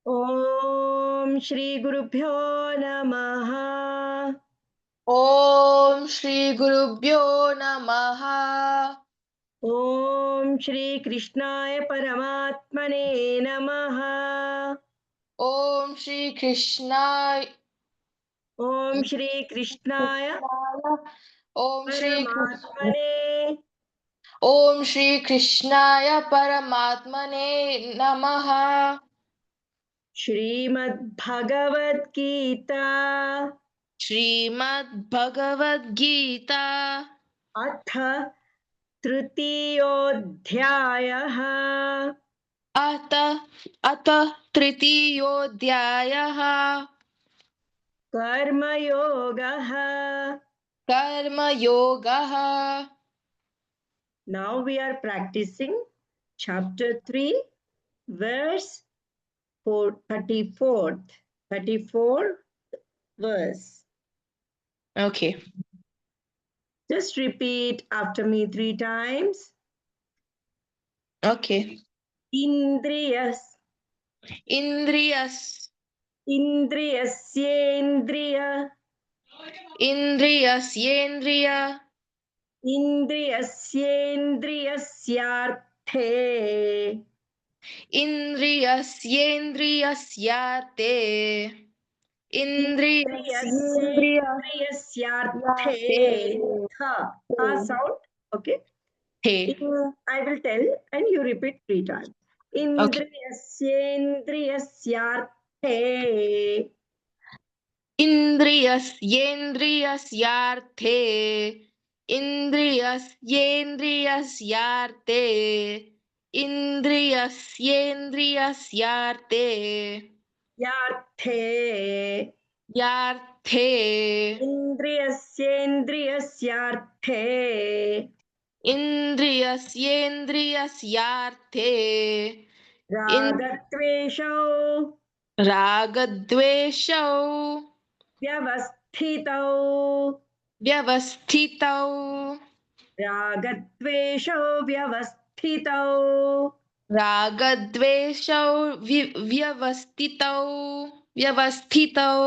ఓం శ్రీ గురుభ్యో నమః. ఓం శ్రీ గురుభ్యో నమః. ఓం శ్రీ కృష్ణాయ పరమాత్మనే నమః. ఓం శ్రీ కృష్ణాయ ఓం శ్రీ కృష్ణాయ ఓం శ్రీ పరమాత్మనే ఓం శ్రీ కృష్ణాయ పరమాత్మనే నమః. శ్రీమద్భగవద్గీత శ్రీమద్భగవద్గీత అథ తృతీయోऽధ్యాయः. అత అత తృతీయోऽధ్యాయः. కర్మయోగः. కర్మయోగः. Now we are practicing chapter 3, verse 34th verse. Okay. Just repeat after me 3 times. Okay. Indriyas, ఇంద్రియస్ indriyasyendriya, ఇంద్రియస్యేంద్రియ indriyasyendriyasyarthe, ఇంద్రియస్యేంద్రియస్యాతే ఇంద్రియస్యేంద్రియాతే Ha sound. Okay. I will tell and you repeat 3 times. Indriyasyendriyasyarthe. ఇంద్రియస్యేంద్రియస్యార్థే ఇంద్రియస్యేంద్రియస్యార్తే ఇంద్రియస్యేంద్రియస్యార్తే Yarthe. యార్థే Indriyasyendriyasyarthe. ఇంద్రియస్యేంద్రియస్యార్థే Ragatveshau. రాగద్వేషౌ Vyavasthitau. వ్యవస్థితౌ Ragatveshau vyavasthitau. రాగద్వేషౌ వ్యవస్థితౌ వ్యవస్థితౌ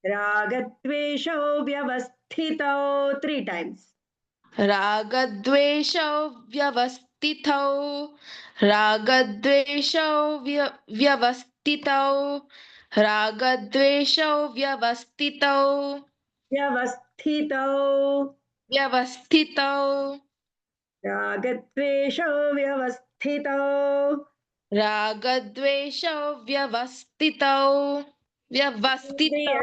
Ragatveshau vyavasthitau. 3 times. రాగద్వేషౌ వ్యవస్థితౌ రాగద్వేషౌ వ్యవస్థితౌ రాగద్వేషౌ వ్యవస్థితౌ Vyavasthitau. వ్యవస్థితౌ Ragatveshau vyavasthitau. రాగద్వేషౌ వ్యవస్థితౌ వ్యవస్థితౌ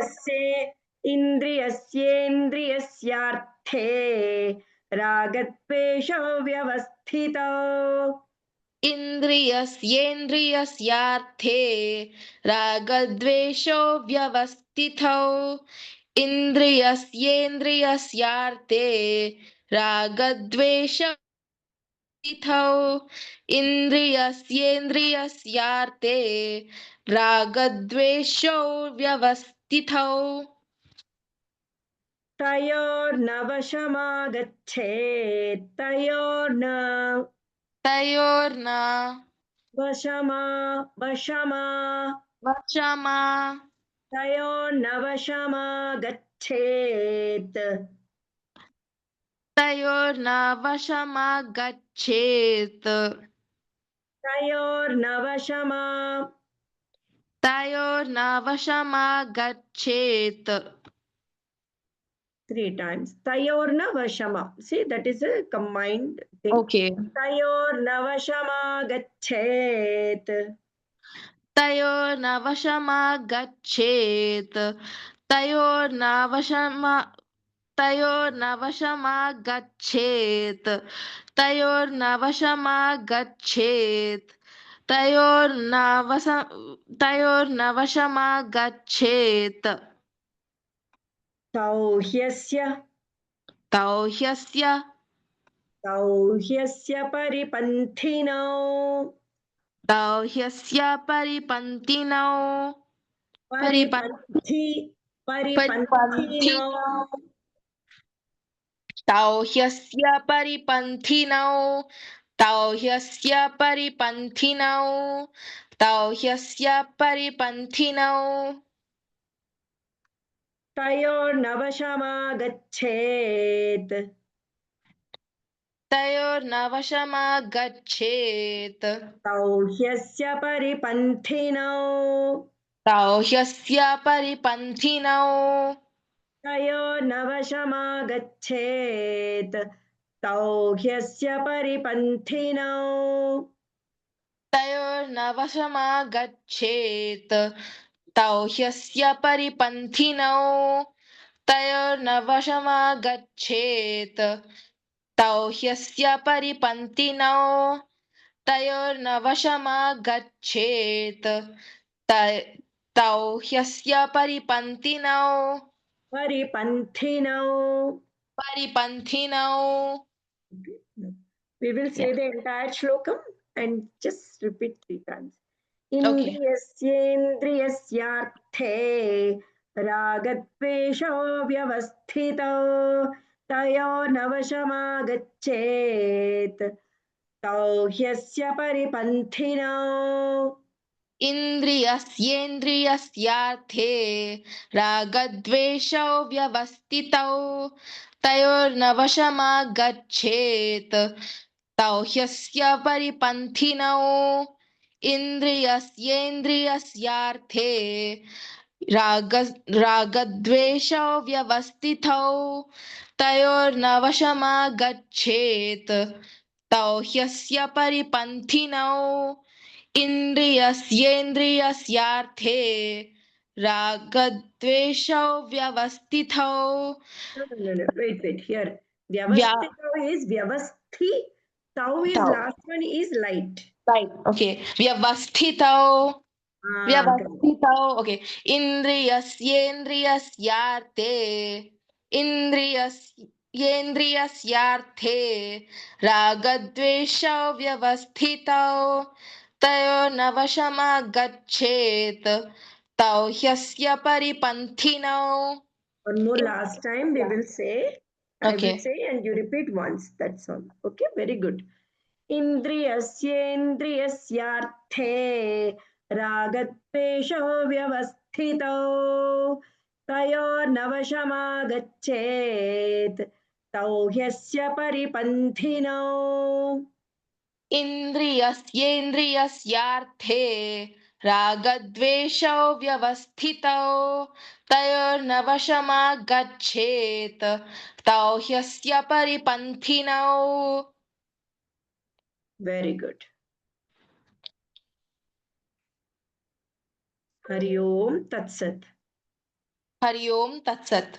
ఇంద్రియస్యేంద్రియస్యార్థే రాగద్వేషౌ వ్యవస్థితౌ. ఇంద్రియస్యేంద్రియస్యార్థే రాగద్వేషౌ వ్యవస్థితౌ ఇంద్రియస్యేంద్రియస్యార్థే రాగద్వేషౌ ఇంద్రియస్యేంద్రియస్యార్థే రాగద్వేషౌ వ్యవస్థితౌ తయోర్నవశమాగచ్చేత్. తయోర్న వశమా వశమా తయోర్నవశమాగచ్చేత్. తయోర్న వశమాగచ్చేత్ తయోర్న వశమాగచ్చేత్ 3 times. Tayorna vashama. See, that is a combined thing. Okay. Tayorna vashama gachet. తయోర్న వశమాగచ్చేత్ తయోర్న వశమాగచ్చేత్ తయోర్న వశమాగచ్చేత్ తయోర్న వశమాగచ్చేత్ తౌహ్యస్య పరిపంథినౌ तौ ह्यस्य परिपन्थिनौ तयोर्नवशमागच्छेत् तयोर्नवशमागच्छेत् तौ ह्यस्य परिपन्थिनौ तौ ह्यस्य परिपन्थिनौ तयोर्नवशमागच्छेत् तौ ह्यस्य परिपन्थिनौ तयोर्नवशमागच्छेत् तौ ह्यस्य परिपन्थिनौ तयोर्नवशमागच्छेत् तौ ह्यस्य परिपन्थिनौ तयोर्नवशमागच्छेत् तौ ह्यस्य परिपन्थिनौ परिपन्थिनौ. परिपन्थिनौ. We will say Yeah. the entire shlokam and just repeat 3 times. Okay. इन्द्रियस्येन्द्रियस्यार्थे रागद्वेषो व्यवस्थितौ तयोर्नवशमागच्छेत् तौ ह्यस्य परिपन्थिनौ इन्द्रियस्येन्द्रियस्यार्थे रागद्वेषौ व्यवस्थितौ तयोर्नवशमागच्छेत् तौ ह्यस्य परिपन्थिनौ इन्द्रियस्येन्द्रियस्यार्थे रागद्वेषौ व्यवस्थितौ तयोर्नवशमागच्छेत् तौ ह्यस्य परिपन्थिनौ इन्द्रियस्येन्द्रियस्यार्थे रागद्वेषौ व्यवस्थितौ No. Wait. Here. Y Vyavasthitau is Vyavasthi. Tau is तौ last one is light. right okay व्यवस्थितौ Correct. व्यवस्थितौ okay इन्द्रियस्येन्द्रियस्यार्थे इन्द्रियस्येन्द्रियस्यार्थे रागद्वेषौ व्यवस्थितौ तयोर्नवशमागच्छेत् तौ ह्यस्य परिपन्थिनौ. One more last time we will say. I will Okay. say and you repeat once. That's all. Okay. Very good. इन्द्रियस्येन्द्रियस्यार्थे रागद्वेषो व्यवस्थितौ तयोर्नवशमागच्छेत् तौ ह्यस्य परिपन्थिनौ इन्द्रियस्येन्द्रियस्यार्थे रागद्वेषौ व्यवस्थितौ तयोर्नवशमागच्छेत् तौ ह्यस्य परिपन्थिनौ. Very good. Hari Om Tat Sat. Hari ओम तत्सत्.